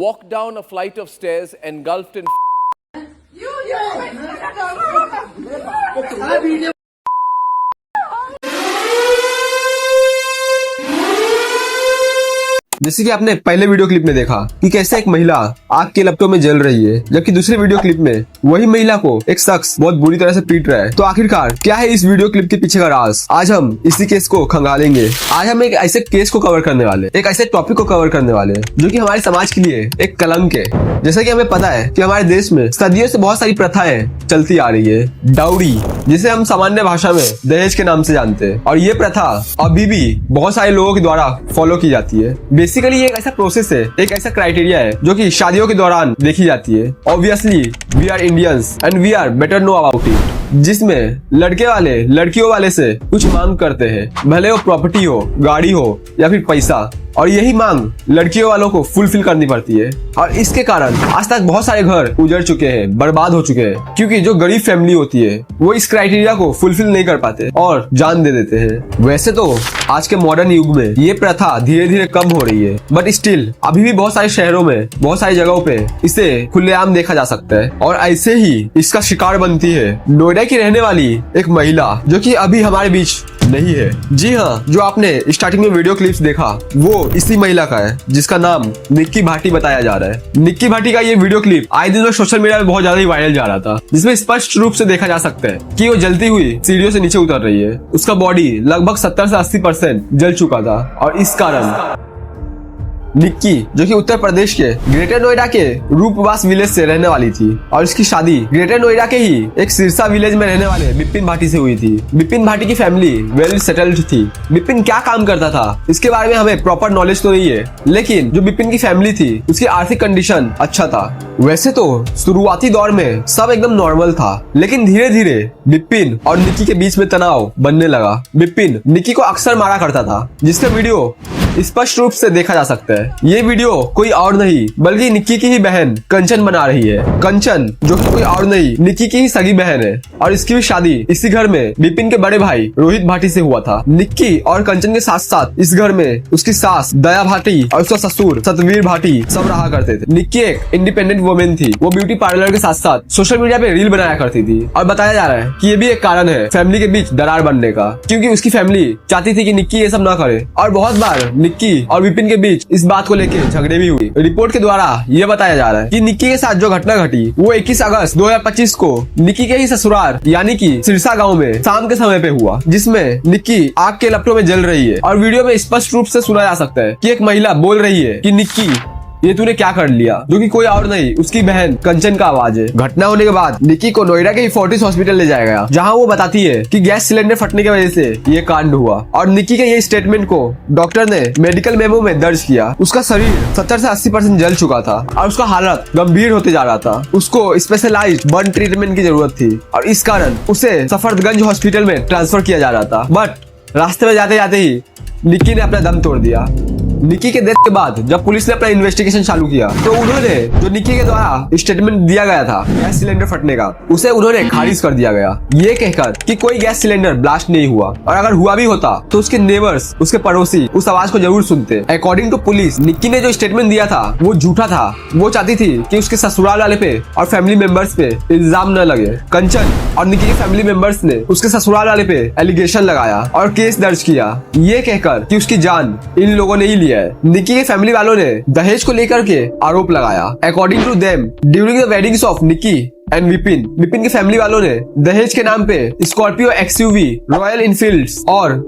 walked down a flight of stairs engulfed in जैसे कि आपने पहले वीडियो क्लिप में देखा कि कैसे एक महिला आग के लपटों में जल रही है, जबकि दूसरे वीडियो क्लिप में वही महिला को एक शख्स बहुत बुरी तरह से पीट रहा है। तो आखिरकार क्या है इस वीडियो क्लिप के पीछे का राज? आज हम इसी केस को खंगालेंगे। आज हम एक ऐसे केस को कवर करने वाले, एक ऐसे टॉपिक को कवर करने वाले जो कि हमारे समाज के लिए एक कलंक है। जैसा कि हमें पता है कि हमारे देश में सदियों से बहुत सारी प्रथाएं चलती आ रही है। डाउरी, जिसे हम सामान्य भाषा में दहेज के नाम से जानते हैं, और ये प्रथा अभी भी बहुत सारे लोगों के द्वारा फॉलो की जाती है। बेसिकली ये एक ऐसा प्रोसेस है, एक ऐसा क्राइटेरिया है जो कि शादियों के दौरान देखी जाती है। Obviously we are Indians and we are better know about it, जिसमें लड़के वाले लड़कियों वाले से कुछ मांग करते हैं, भले वो प्रॉपर्टी हो, गाड़ी हो या फिर पैसा, और यही मांग लड़कियों वालों को फुलफिल करनी पड़ती है। और इसके कारण आज तक बहुत सारे घर उजड़ चुके हैं, बर्बाद हो चुके हैं, क्योंकि जो गरीब फैमिली होती है वो इस क्राइटेरिया को फुलफिल नहीं कर पाते और जान दे देते हैं। वैसे तो आज के मॉडर्न युग में ये प्रथा धीरे धीरे कम हो रही है, बट स्टिल अभी भी बहुत सारे शहरों में, बहुत सारी जगहों पे इसे खुलेआम देखा जा सकता है। और ऐसे ही इसका शिकार बनती है नोएडा की रहने वाली एक महिला, जो कि अभी हमारे बीच नहीं है। जी हाँ, जो आपने स्टार्टिंग में वीडियो क्लिप्स देखा वो इसी महिला का है, जिसका नाम निक्की भाटी बताया जा रहा है। निक्की भाटी का ये वीडियो क्लिप आए दिन सोशल मीडिया में बहुत ज्यादा ही वायरल जा रहा था, जिसमें स्पष्ट रूप से देखा जा सकता है कि वो जलती हुई सीढ़ियों से नीचे उतर रही है। उसका बॉडी लगभग 70 से 80% जल चुका था, और इस कारण निक्की, जो कि उत्तर प्रदेश के ग्रेटर नोएडा के रूपवास विलेज से रहने वाली थी, और इसकी शादी ग्रेटर नोएडा के ही एक सिरसा विलेज में रहने वाले बिपिन भाटी से हुई थी। बिपिन भाटी की फैमिली वेल सेटल्ड थी। बिपिन क्या काम करता था इसके बारे में हमें प्रॉपर नॉलेज तो नहीं है, लेकिन जो बिपिन की फैमिली थी उसकी आर्थिक कंडीशन अच्छा था। वैसे तो शुरुआती दौर में सब एकदम नॉर्मल था, लेकिन धीरे धीरे बिपिन और निक्की के बीच में तनाव बनने लगा। बिपिन निक्की को अक्सर मारा करता था, जिसका वीडियो स्पष्ट रूप से देखा जा सकता है। ये वीडियो कोई और नहीं बल्कि निक्की की ही बहन कंचन बना रही है। कंचन, जो कि कोई और नहीं निक्की की ही सगी बहन है, और इसकी भी शादी इसी घर में बिपिन के बड़े भाई रोहित भाटी से हुआ था। निक्की और कंचन के साथ साथ इस घर में उसकी सास दया भाटी और उसका ससुर सतवीर भाटी सब रहा करते थे। निक्की एक इंडिपेंडेंट वुमेन थी। वो ब्यूटी पार्लर के साथ साथ सोशल मीडिया पे रील बनाया करती थी, और बताया जा रहा है कि ये भी एक कारण है फैमिली के बीच दरार बनने का, क्योंकि उसकी फैमिली चाहती थी कि निक्की ये सब ना करे। और बहुत बार निक्की और विपिन के बीच इस बात को लेकर झगड़े भी हुए। रिपोर्ट के द्वारा यह बताया जा रहा है कि निक्की के साथ जो घटना घटी वो 21 अगस्त 2025 को निक्की के ही ससुराल यानी कि सिरसा गांव में शाम के समय पे हुआ, जिसमें निक्की आग के लपटों में जल रही है। और वीडियो में स्पष्ट रूप से सुना जा सकता है कि एक महिला बोल रही है कि निक्की ये तूने क्या कर लिया, जो कि कोई और नहीं उसकी बहन कंचन का आवाज है। घटना होने के बाद निक्की को नोएडा के फोर्टिस हॉस्पिटल ले जाया गया, जहां वो बताती है कि गैस सिलेंडर फटने की वजह से ये कांड हुआ। और निक्की के ये स्टेटमेंट को डॉक्टर ने मेडिकल मेमो में दर्ज किया। उसका शरीर 70 से 80% जल चुका था, और उसका हालत गंभीर होते जा रहा था। उसको स्पेशलाइज्ड बर्न ट्रीटमेंट की जरूरत थी, और इस कारण उसे सफदरगंज हॉस्पिटल में ट्रांसफर किया जा रहा था। बट रास्ते में जाते जाते ही निक्की ने अपना दम तोड़ दिया। निक्की के डेथ के बाद जब पुलिस ने अपना इन्वेस्टिगेशन चालू किया, तो उन्होंने जो निक्की के द्वारा स्टेटमेंट दिया गया था गैस सिलेंडर फटने का, उसे उन्होंने खारिज कर दिया गया, ये कहकर कि कोई गैस सिलेंडर ब्लास्ट नहीं हुआ, और अगर हुआ भी होता तो उसके नेबर्स, उसके पड़ोसी उस आवाज को जरूर सुनते। अकॉर्डिंग टू पुलिस, निक्की ने जो स्टेटमेंट दिया था वो झूठा था। वो चाहती थी कि उसके ससुराल वाले पे और फैमिली मेंबर्स पे इल्जाम न लगे। कंचन और निक्की के फैमिली मेंबर्स ने उसके ससुराल वाले पे एलिगेशन लगाया और केस दर्ज किया, ये कहकर कि उसकी जान इन लोगों ने ही लिया है। निक्की के फैमिली वालों ने दहेज को लेकर के आरोप लगाया। According to them, during the weddings of Nikki and Vipin के फैमिली वालों ने दहेज के नाम पे स्कॉर्पियो एक्सयूवी, रॉयल इनफील्ड्स और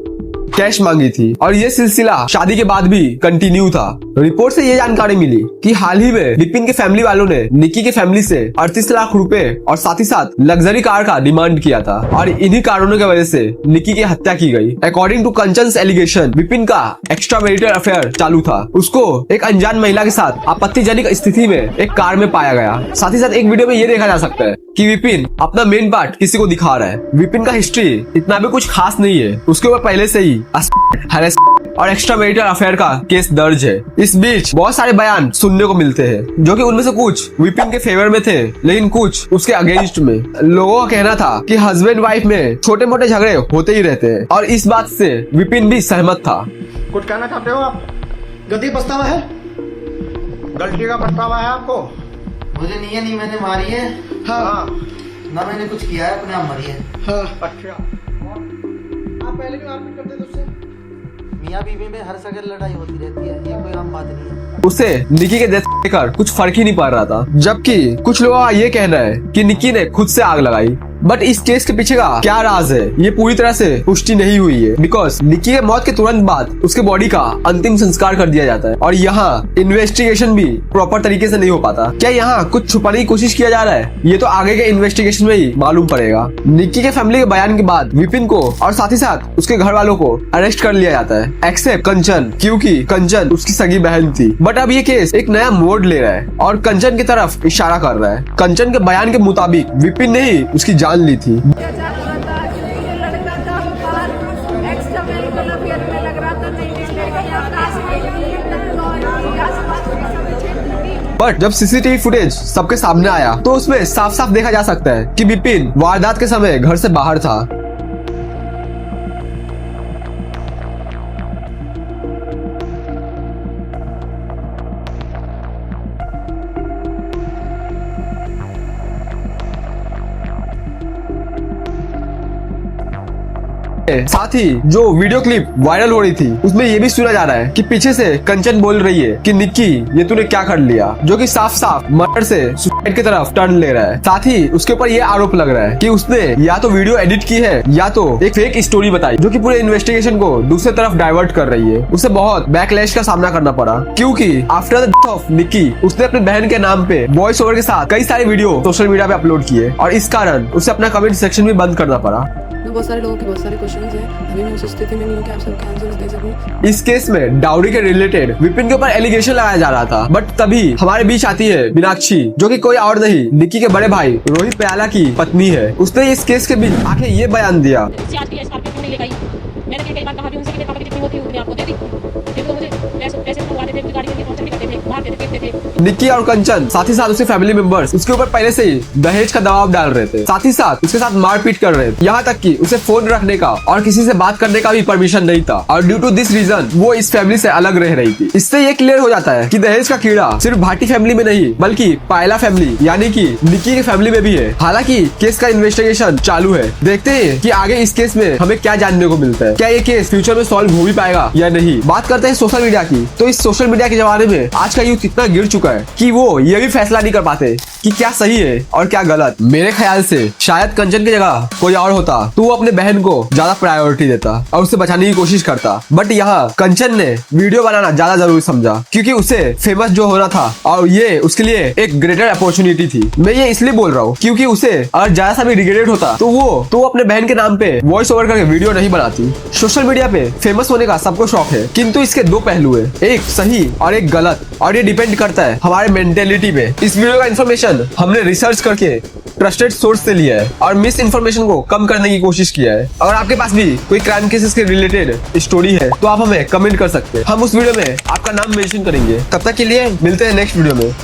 कैश मांगी थी, और ये सिलसिला शादी के बाद भी कंटिन्यू था। रिपोर्ट से ये जानकारी मिली कि हाल ही में विपिन के फैमिली वालों ने निक्की के फैमिली से 38 लाख रुपए और साथ ही साथ लग्जरी कार का डिमांड किया था, और इन्हीं कारणों की वजह से निक्की की हत्या की गई। अकॉर्डिंग टू कंचन्स एलिगेशन, विपिन का एक्स्ट्रा मैरिटल अफेयर चालू था। उसको एक अनजान महिला के साथ आपत्तिजनक स्थिति में एक कार में पाया गया। साथ ही साथ एक वीडियो में ये देखा जा सकता है कि विपिन अपना मेन पार्ट किसी को दिखा रहा है। विपिन का हिस्ट्री इतना भी कुछ खास नहीं है, उसके ऊपर पहले से ही और एक्स्ट्रा मैरिटल अफेयर का केस दर्ज है। इस बीच बहुत सारे बयान सुनने को मिलते हैं, जो कि उनमें से कुछ विपिन के फेवर में थे, लेकिन कुछ उसके अगेंस्ट में। लोगों का कहना था कि हस्बैंड वाइफ में छोटे मोटे झगड़े होते ही रहते हैं, और इस बात से विपिन भी सहमत था। कुछ कहना चाहते हो आप? गति पछतावा है? गलती का पछतावा है आपको? मुझे नहीं मैंने मारी है। हाँ। ना मैंने कुछ किया है, अपने आप मरी है। हाँ। अच्छा। आप पहले भी मारपीट करते थे उससे? मियाँ बीवी में हर जगह लड़ाई होती रहती है, ये कोई आम बात नहीं है। उसे निकी के डेथ लेकर कुछ फर्क ही नहीं पड़ रहा था, जबकि कुछ लोगों का ये कहना है कि निकी ने खुद से आग लगाई। बट इस केस के पीछे का क्या राज है, ये पूरी तरह से पुष्टि नहीं हुई है, बिकॉज निकी के मौत के तुरंत बाद उसके बॉडी का अंतिम संस्कार कर दिया जाता है और यहाँ इन्वेस्टिगेशन भी प्रॉपर तरीके से नहीं हो पाता। क्या यहाँ कुछ छुपाने की कोशिश किया जा रहा है, ये तो आगे के इन्वेस्टिगेशन में ही मालूम पड़ेगा। निकी के फैमिली के बयान के बाद विपिन को और साथ ही साथ उसके घर वालों को अरेस्ट कर लिया जाता है, एक्सेप्ट कंचन, क्योंकि कंचन उसकी सगी बहन थी। बट अब ये केस एक नया मोड़ ले रहा है और कंचन की तरफ इशारा कर रहा है। कंचन के बयान के मुताबिक विपिन ने ही उसकी जान ली थी। बट जब सीसीटीवी फुटेज सबके सामने आया तो उसमें साफ साफ देखा जा सकता है कि विपिन वारदात के समय घर से बाहर था। साथ ही जो वीडियो क्लिप वायरल हो रही थी उसमें ये भी सुना जा रहा है कि पीछे से कंचन बोल रही है कि निक्की ये तूने क्या कर लिया, जो कि साफ साफ मर्डर से सुसाइड की तरफ टर्न ले रहा है। साथ ही उसके ऊपर ये आरोप लग रहा है कि उसने या तो वीडियो एडिट की है या तो एक फेक स्टोरी बताई, जो कि पूरे इन्वेस्टिगेशन को दूसरी तरफ डाइवर्ट कर रही है। उसे बहुत बैकलैश का सामना करना पड़ा, क्योंकि after the death of Nikki उसने अपनी बहन के नाम पे वॉइस ओवर के साथ कई सारे वीडियो सोशल मीडिया पे अपलोड किए और इस कारण उसे अपना कमेंट सेक्शन भी बंद करना पड़ा। बहुत सारे लोगों के बहुत सारे क्वेश्चंस हैं, अभी मैं उस स्थिति में नहीं हूं कि आप सबके आंसर्स दे सकूं। इस केस में डाउरी के रिलेटेड विपिन के ऊपर एलिगेशन लगाया जा रहा था, बट तभी हमारे बीच आती है मीनाक्षी, जो कि कोई और नहीं निक्की के बड़े भाई रोहित प्याला की पत्नी है। उसने इस केस के बीच आके ये बयान दिया। मैंने कई बार कहा भी उनसे कि पापा की जितनी होती है उतनी आपको दे दी, तो मुझे पैसे मंगवाते थे, गाड़ी के खर्च भी करते थे, बाहर देते थे। निक्की और कंचन साथ ही साथ उसके फैमिली मेंबर्स उसके ऊपर पहले से ही दहेज का दबाव डाल रहे थे, साथ ही साथ उसके साथ मारपीट कर रहे थे, यहाँ तक कि उसे फोन रखने का और किसी से बात करने का भी परमिशन नहीं था और ड्यू टू दिस रीजन वो इस फैमिली से अलग रह रही थी। इससे ये क्लियर हो जाता है कि दहेज का कीड़ा सिर्फ भाटी फैमिली में नहीं बल्कि पायला फैमिली यानी कि निक्की के फैमिली में भी है। हालांकि केस का इन्वेस्टिगेशन चालू है, देखते हैं कि आगे इस केस में हमें क्या जानने को मिलता है। क्या ये केस फ्यूचर में सॉल्व हो भी पाएगा या नहीं। बात करते हैं सोशल मीडिया की, तो इस सोशल मीडिया के जमाने में आज का यूथ इतना गिर चुका है कि वो ये भी फैसला नहीं कर पाते कि क्या सही है और क्या गलत। मेरे ख्याल से शायद कंचन की जगह कोई और होता तो वो अपने बहन को ज्यादा प्रायोरिटी देता और उसे बचाने की कोशिश करता, बट यहाँ कंचन ने वीडियो बनाना ज्यादा जरूरी समझा क्योंकि उसे फेमस जो होना था और ये उसके लिए एक ग्रेटर अपॉर्चुनिटी थी। मैं ये इसलिए बोल रहा हूँ क्योंकि उसे अगर ज्यादा सा भी रिग्रेट होता तो वो अपने बहन के नाम पे वॉइस ओवर करके वीडियो नहीं बनाती। सोशल मीडिया पे फेमस होने का सबको शौक है, किंतु इसके दो पहलू है, एक सही और एक गलत, और ये डिपेंड करता है हमारे मेंटेलिटी पे। इस वीडियो का इन्फॉर्मेशन हमने रिसर्च करके ट्रस्टेड सोर्स से लिया है और मिस इन्फॉर्मेशन को कम करने की कोशिश किया है। अगर आपके पास भी कोई क्राइम केसेस के रिलेटेड स्टोरी है तो आप हमें कमेंट कर सकते हैं, हम उस वीडियो में आपका नाम मेंशन करेंगे। तब तक के लिए मिलते हैं नेक्स्ट वीडियो में।